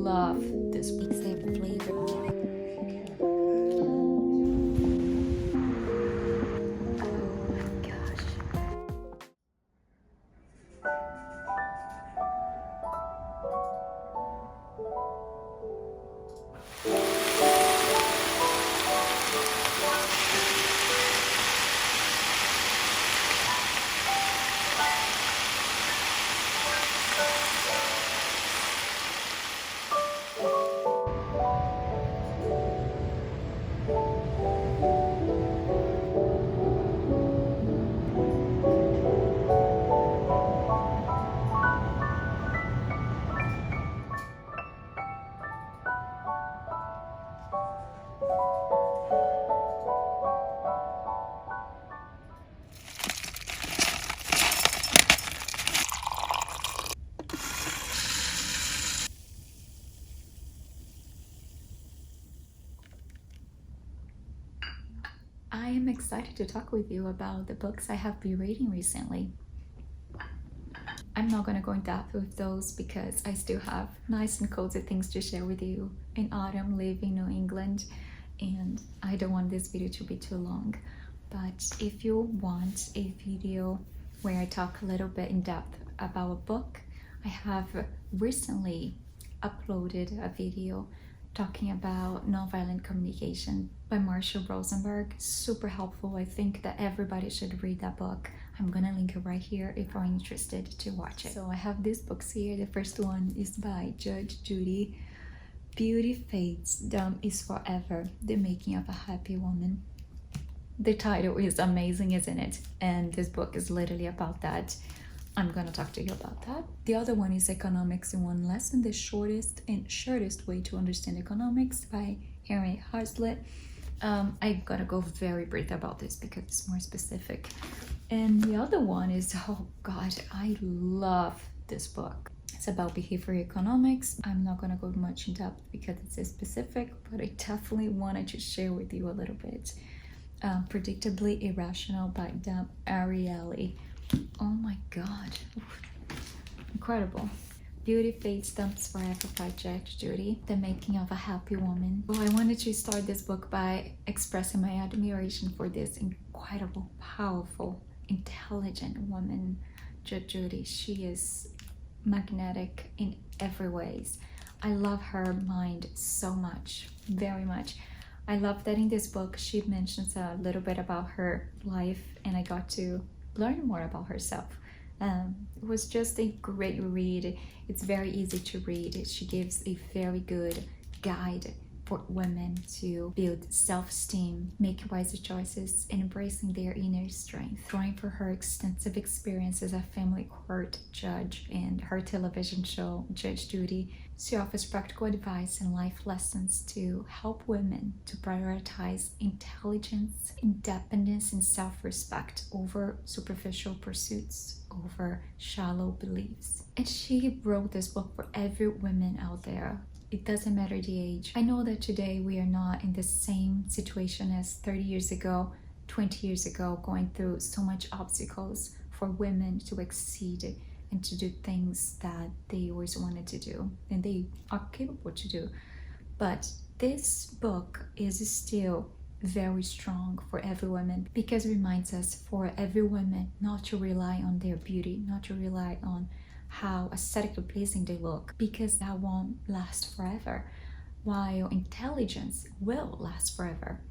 love this flavor. I am excited to talk with you about the books I have been reading recently. I'm not going to go in depth with those because I still have nice and cozy things to share with you in autumn living in New England, and I don't want this video to be too long. But if you want a video where I talk a little bit in depth about a book, I have recently uploaded a video talking about nonviolent communication by Marshall Rosenberg. Super helpful. I think that everybody should read that book. I'm gonna link it right here if you're interested to watch it. So I have these books here. The first one is by Judge Judy, Beauty Fades, Dumb is Forever, The Making of a Happy Woman. The title is amazing, isn't it? And this book is literally about that. I'm gonna talk to you about that. The other one is Economics in One Lesson, the shortest and shortest way to understand economics by Henry Hazlitt. I gotta go very brief about this because it's more specific. And the other one is, oh God, I love this book. It's about behavioral economics. I'm not gonna go much in depth because it's specific, but I definitely wanted to share with you a little bit. Predictably Irrational by Dan Ariely. Oh my God, incredible. Beauty Fades, Dumps Forever by Judge Judy, The Making of a Happy Woman. Well, I wanted to start this book by expressing my admiration for this incredible, powerful, intelligent woman, Judge Judy. She is magnetic in every ways. I love her mind so much, very much. I love that in this book she mentions a little bit about her life, and I got to learn more about herself. It was just a great read. It's very easy to read. She gives a very good guide for women to build self-esteem, make wiser choices, and embracing their inner strength. Drawing from her extensive experience as a family court judge and her television show, Judge Judy, she offers practical advice and life lessons to help women to prioritize intelligence, independence, and self-respect over superficial pursuits, over shallow beliefs. And she wrote this book for every woman out there. It doesn't matter the age. I know that today we are not in the same situation as 30 years ago, 20 years ago, going through so much obstacles for women to exceed and to do things that they always wanted to do and they are capable to do. But this book is still very strong for every woman because it reminds us for every woman not to rely on their beauty, not to rely on how aesthetically pleasing they look, because that won't last forever, while intelligence will last forever.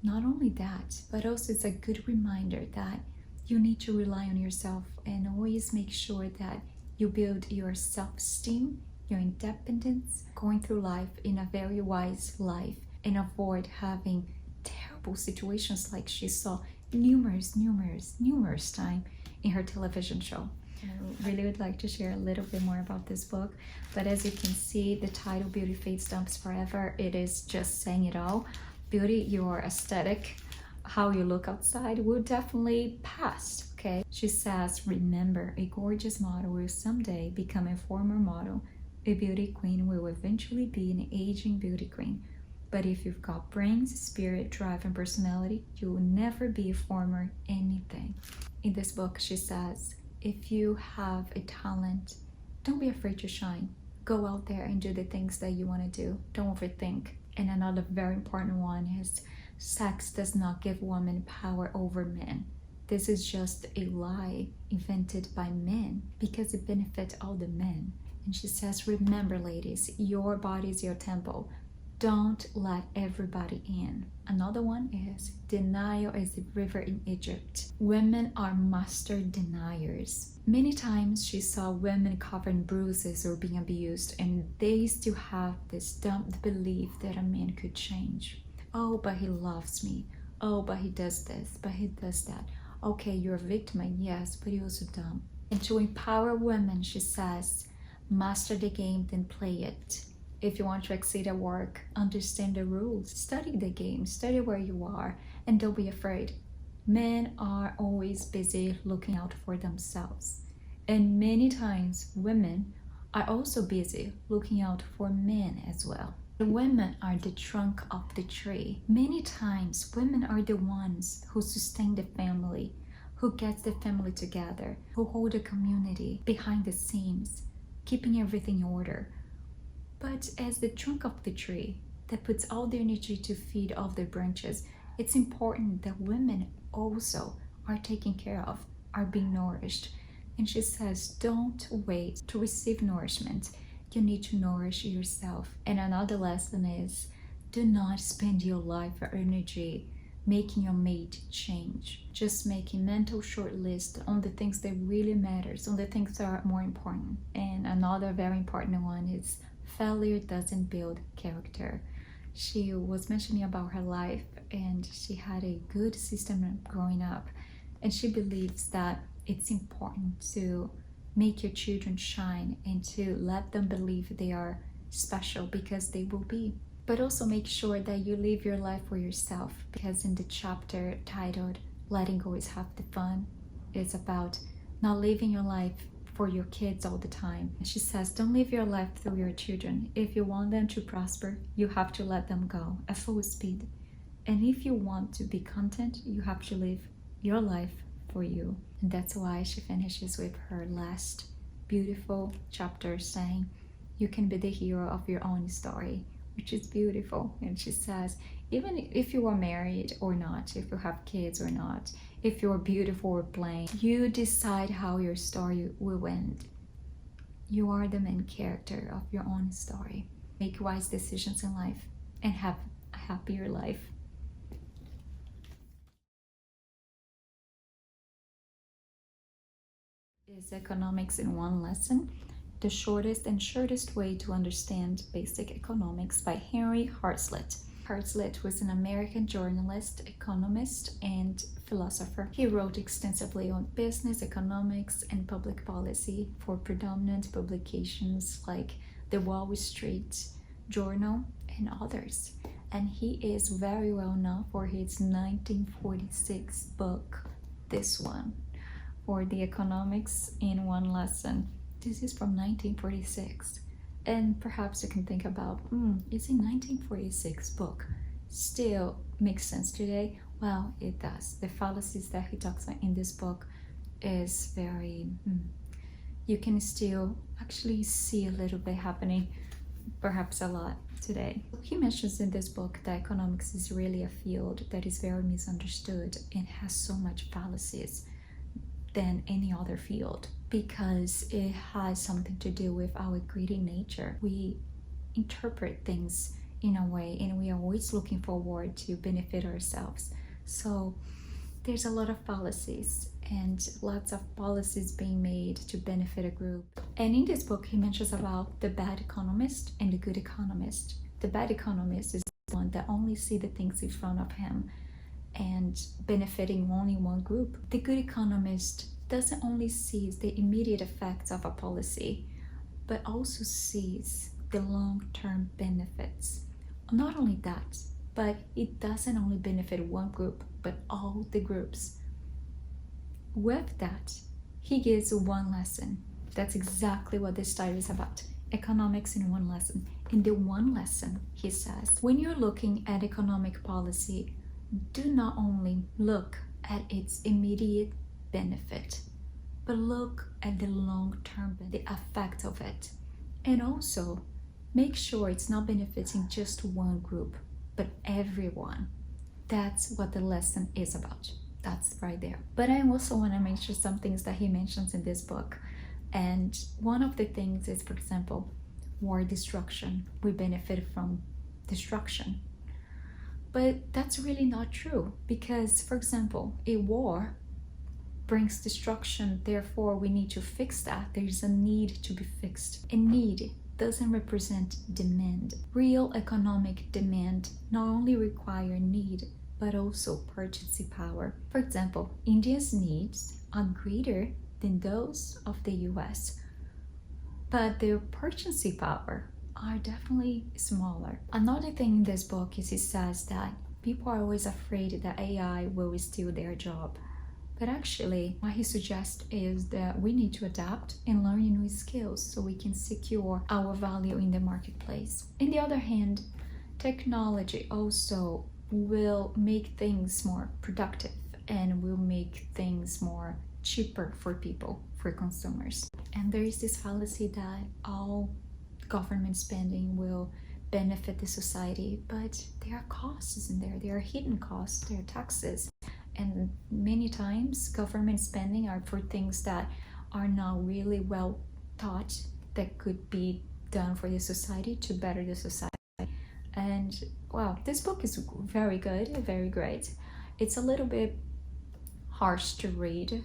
Not only that, but also it's a good reminder that you need to rely on yourself and always make sure that you build your self-esteem, your independence, going through life in a very wise life, and avoid having terrible situations like she saw numerous times in her television show. I really would like to share a little bit more about this book, but as you can see, the title Beauty Fades, Dumps Forever, it is just saying it all. Beauty, your aesthetic, how you look outside will definitely pass, okay? She says, remember, a gorgeous model will someday become a former model. A beauty queen will eventually be an aging beauty queen. But if you've got brains, spirit, drive, and personality, you will never be a former anything. In this book, she says, if you have a talent, don't be afraid to shine. Go out there and do the things that you want to do. Don't overthink. And another very important one is sex does not give women power over men. This is just a lie invented by men because it benefits all the men. And she says, remember, ladies, your body is your temple. Don't let everybody in. Another one is denial is the river in Egypt. Women are master deniers. Many times she saw women covered in bruises or being abused, and they still have this dumb belief that a man could change. Oh, but he loves me. Oh, but he does this, but he does that. Okay, you're a victim, yes, but you're also dumb. And to empower women, she says, master the game, then play it. If you want to exceed at work, understand the rules. Study the game, study where you are, and don't be afraid. Men are always busy looking out for themselves. And many times, women are also busy looking out for men as well. The women are the trunk of the tree. Many times, women are the ones who sustain the family, who gets the family together, who hold the community behind the scenes, keeping everything in order. But as the trunk of the tree that puts all the energy to feed all the branches, it's important that women also are taken care of, are being nourished. And she says, don't wait to receive nourishment. You need to nourish yourself. And another lesson is, do not spend your life or energy making your mate change. Just making mental short list on the things that really matters, on the things that are more important. And another very important one is failure doesn't build character. She was mentioning about her life, and she had a good system growing up, and she believes that it's important to make your children shine and to let them believe they are special, because they will be. But also make sure that you live your life for yourself, because in the chapter titled Letting Go is Half the Fun, it's about not living your life for your kids all the time. She says, don't live your life through your children. If you want them to prosper, you have to let them go at full speed. And if you want to be content, you have to live your life for you. And that's why she finishes with her last beautiful chapter saying, you can be the hero of your own story, which is beautiful. And she says, even if you are married or not, if you have kids or not, if you're beautiful or plain, you decide how your story will end. You are the main character of your own story. Make wise decisions in life and have a happier life. Is Economics in One Lesson: The Shortest and Shortest Way to Understand Basic Economics by Henry Hazlitt. Hazlitt was an American journalist, economist, and philosopher. He wrote extensively on business, economics, and public policy for predominant publications like the Wall Street Journal and others. And he is very well known for his 1946 book, this one, for the Economics in One Lesson. This is from 1946. And perhaps you can think about, is a 1946 book still makes sense today? Well, it does. The fallacies that he talks about in this book is very, you can still actually see a little bit happening, perhaps a lot today. He mentions in this book that economics is really a field that is very misunderstood and has so much fallacies than any other field, because it has something to do with our greedy nature. We interpret things in a way, and we are always looking forward to benefit ourselves. So there's a lot of fallacies and lots of policies being made to benefit a group. And in this book, he mentions about the bad economist and the good economist. The bad economist is the one that only sees the things in front of him and benefiting only one group. The good economist doesn't only see the immediate effects of a policy, but also sees the long-term benefits. Not only that, but it doesn't only benefit one group, but all the groups. With that, he gives one lesson. That's exactly what this title is about. Economics in One Lesson. In the one lesson, he says, when you're looking at economic policy, do not only look at its immediate benefit, but look at the long-term, the effect of it. And also, make sure it's not benefiting just one group, but everyone. That's what the lesson is about. That's right there. But I also want to mention some things that he mentions in this book. And one of the things is, for example, war destruction. We benefit from destruction. But that's really not true because, for example, a war brings destruction, therefore we need to fix that. There's a need to be fixed. A need doesn't represent demand. Real economic demand not only require need, but also purchasing power. For example, India's needs are greater than those of the US, but their purchasing power are definitely smaller. Another thing in this book is he says that people are always afraid that AI will steal their job. But actually, what he suggests is that we need to adapt and learn new skills so we can secure our value in the marketplace. On the other hand, technology also will make things more productive and will make things more cheaper for people, for consumers. And there is this fallacy that all government spending will benefit the society, but there are costs in there. There are hidden costs, there are taxes. And many times government spending are for things that are not really well thought that could be done for the society to better the society. And wow, this book is very good, very great. It's a little bit harsh to read,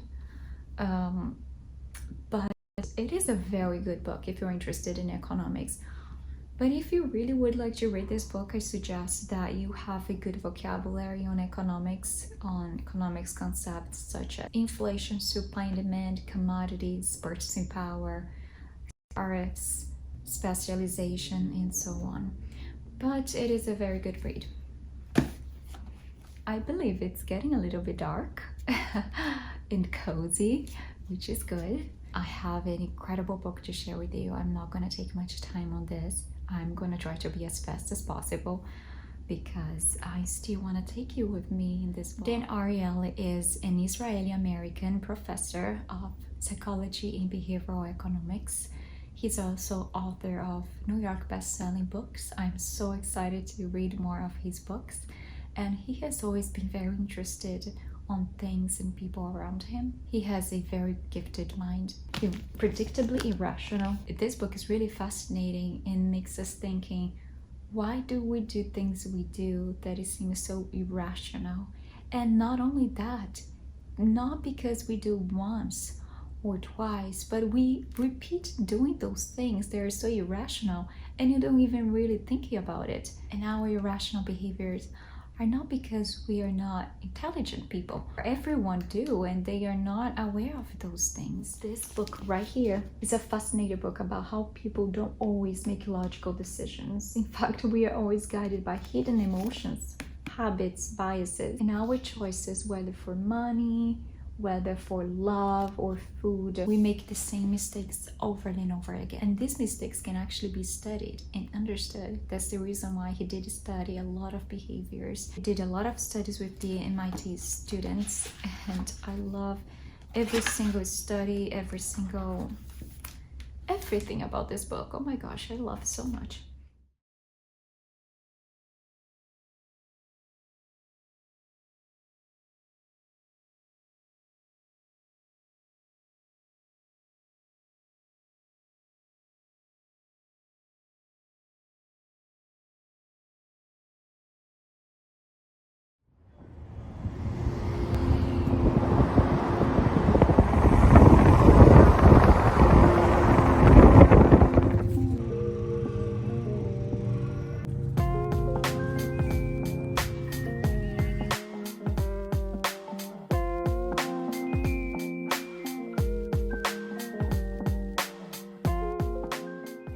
but it is a very good book if you're interested in economics. But if you really would like to read this book, I suggest that you have a good vocabulary on economics concepts such as inflation, supply and demand, commodities, purchasing power, tariffs, specialization, and so on. But it is a very good read. I believe it's getting a little bit dark and cozy, which is good. I have an incredible book to share with you. I'm not going to take much time on this. I'm going to try to be as fast as possible because I still want to take you with me in this book. Dan Ariely is an Israeli-American professor of psychology and behavioral economics. He's also author of New York best-selling books. I'm so excited to read more of his books. And he has always been very interested on things and people around him. He has a very gifted mind. Predictably Irrational. This book is really fascinating and makes us thinking, why do we do things we do that it seems so irrational? And not only that, not because we do once or twice, but we repeat doing those things that are so irrational and you don't even really think about it. And our irrational behaviors are not because we are not intelligent people. Everyone do, and they are not aware of those things. This book right here is a fascinating book about how people don't always make logical decisions. In fact, we are always guided by hidden emotions, habits, biases, and our choices, whether for money, whether for love or food. We make the same mistakes over and over again. And these mistakes can actually be studied and understood. That's the reason why he did study a lot of behaviors. He did a lot of studies with the MIT students, and I love every single study, everything about this book. Oh my gosh, I love it so much.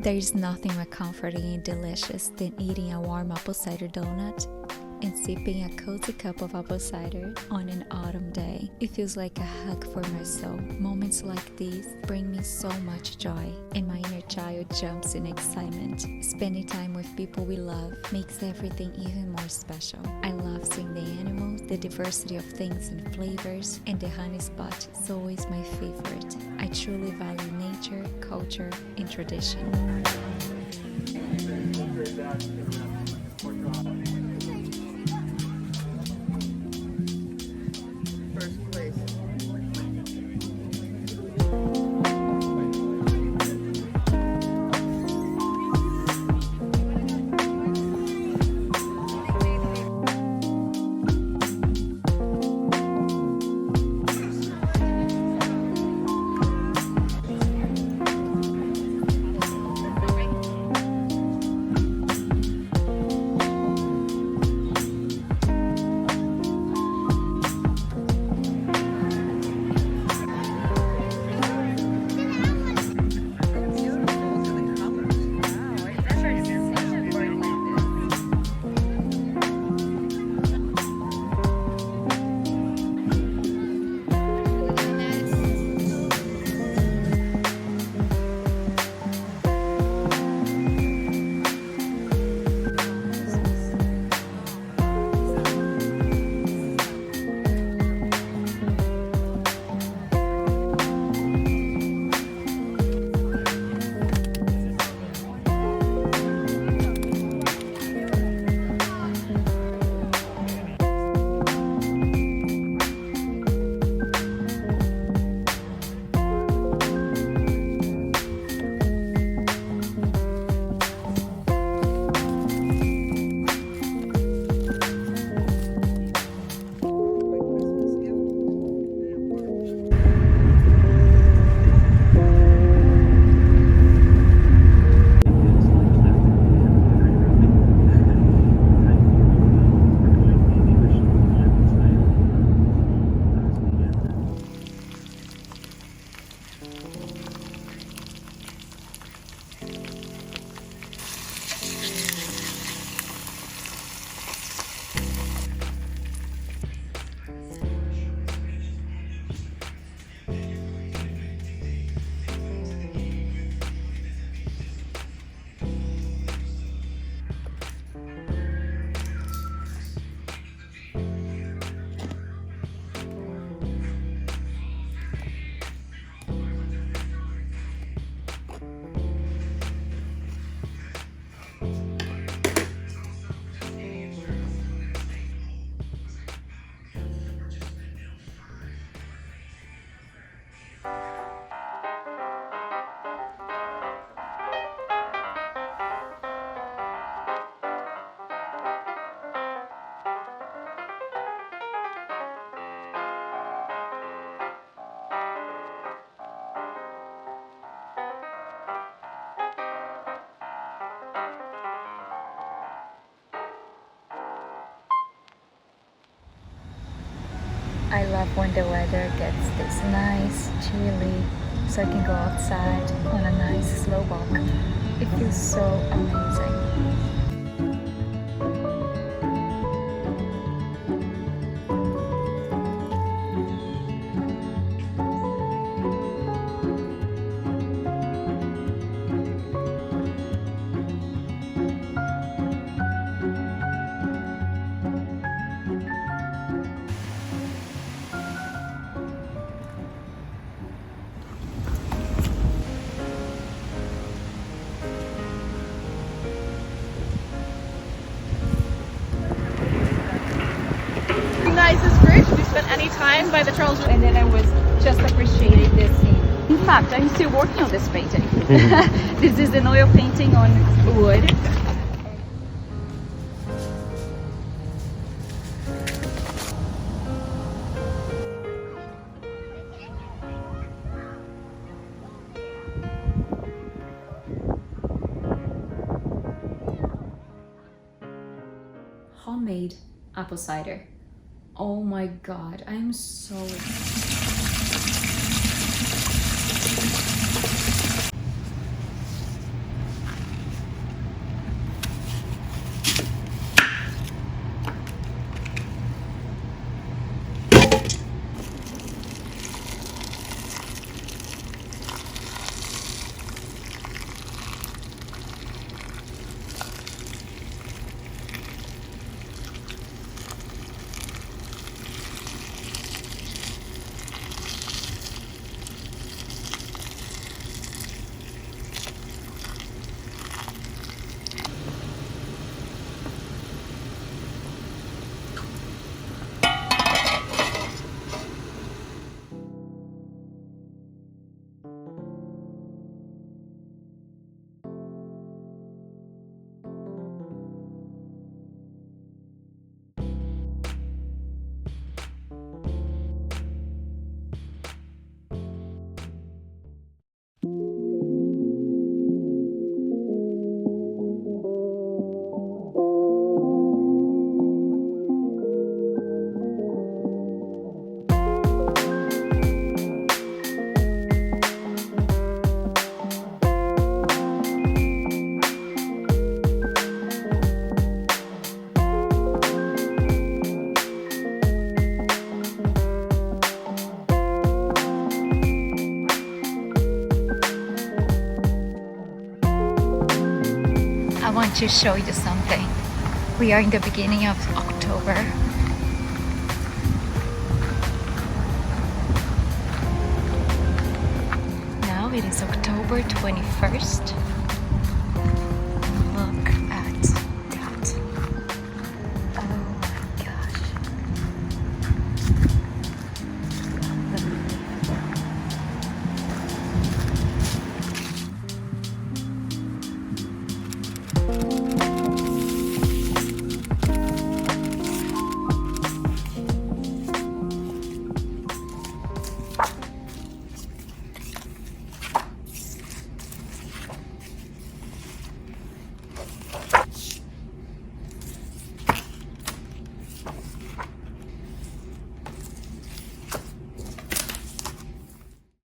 There is nothing more comforting and delicious than eating a warm apple cider donut and sipping a cozy cup of apple cider on an autumn day. It feels like a hug for my soul. Moments like these bring me so much joy, and my inner child jumps in excitement. Spending time with people we love makes everything even more special. I love seeing the animals, the diversity of things and flavors, and the honey spot is always my favorite. I truly value nature, culture, and tradition. First place. I love when the weather gets this nice, chilly, so I can go outside on a nice slow walk. It feels so amazing. Any time by the Charles, and then I was just appreciating this scene. In fact, I'm still working on this painting. This is an oil painting on wood. Homemade apple cider. Oh my god, I'm so I want to show you something. We are in the beginning of October. Now it is October 21st.